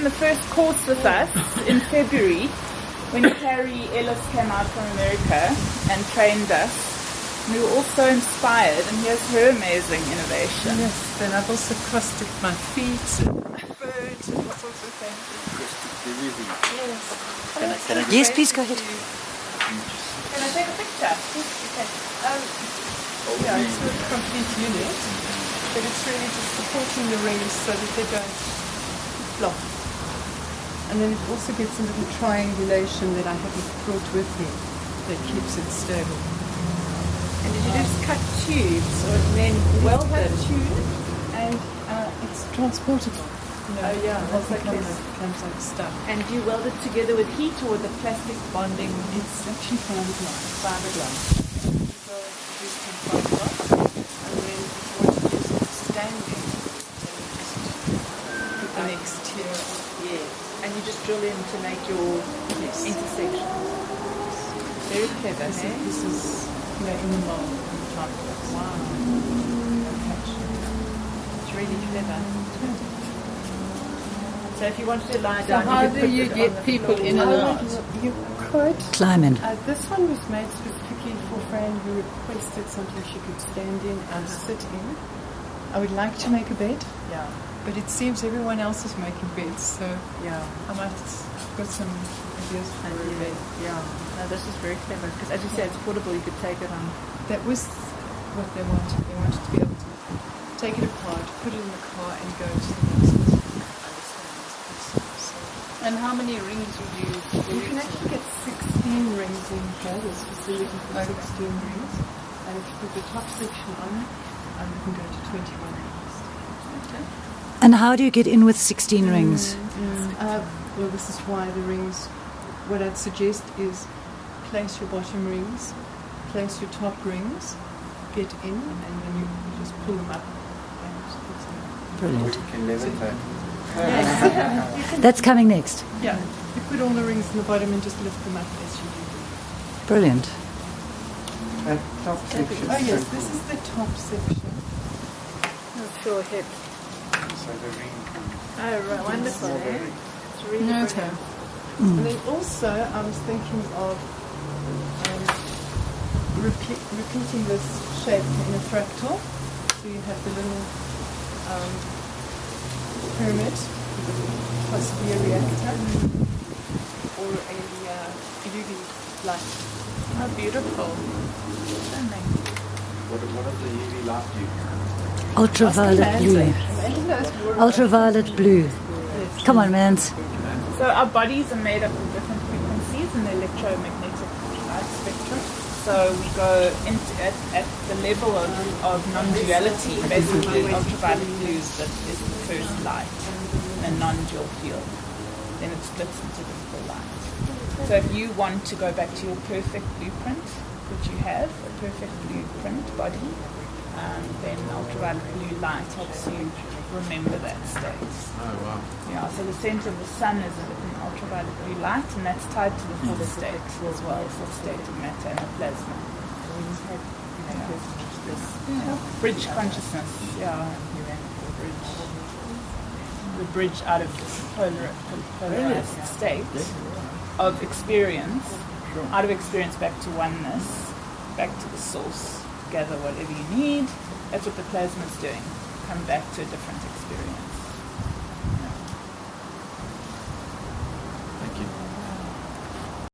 the first course with us in February when Cary, Ellis came out from America and trained us. We were all so inspired, and here's her amazing innovation. Yes, then I've also crusted my feet and birds and all sorts of things. Yes. Yes, please go ahead. Can I take a picture? Okay. Yeah, it's not a complete unit, but it's really just supporting the rings so that they don't flop. And then it also gets a little triangulation that I haven't brought with me that keeps it stable. And did you just cut tubes or then weld cut it? tube and it's transportable. Oh yeah, that's like this. Comes like stuff. And do you weld it together with heat or with the plastic bonding? It's actually fiberglass. Fiberglass. So you can fiberglass, and then if you want to use it standing, then you just put the next tier. Yeah. And you just drill in to make your intersection. Very clever, This, hey? this is in the mold on the top. Wow. It's really clever. So if you wanted to lie So down, how you could do put you it on get the people floor. in and out? You could. Climb in. This one was made specifically for Fran, who requested something she could stand in and sit in. I would like to make a bed, Yeah. but it seems everyone else is making beds, so Yeah. I might got some ideas for a bed. Yeah. No, this is very clever because, as you said, it's portable. You could take it on. That was what they wanted. They wanted to be able to take it apart, put it in the car, and go to the next one. And how many rings would you? You can actually get 16 rings in here. This facility for 16 rings. And if you put the top section on, you can go to 21 rings. Okay. And how do you get in with 16 rings? Well, this is why the rings, what I'd suggest is place your bottom rings, place your top rings, get in, and then you just pull them up. And put them Brilliant. You can levitate. That's coming next. Yeah, you put all the rings in the bottom and just lift them up as you do. Brilliant. That top section. Oh yes, this is the top section. That's your hip. So the ring comes. Oh, right. Wonderful. Eh? It's really Okay. brilliant. And then also, I was thinking of repeating this shape in a fractal. So you have the little pyramid, possibly a reactor, or a UV light. How beautiful. Stunning. What does the UV light do? Ultraviolet blue. Ultraviolet blue. Come on, mans. So our bodies are made up of different frequencies in the electromagnetic light spectrum. So we go into at the level of non-duality. Basically, ultraviolet blue is the first light in a non-dual field. Then it splits into the full light. So if you want to go back to your perfect blueprint, which you have, a perfect blueprint body, then ultraviolet blue light helps you remember that state. Oh, wow. Yeah, so the center of the sun is an ultraviolet blue light, and that's tied to the full state as well, full state of matter and the plasma. Bridge consciousness, the bridge out of polarized state of experience, out of experience back to oneness, back to the source, gather whatever you need. That's what the plasma is doing. Come back to a different experience.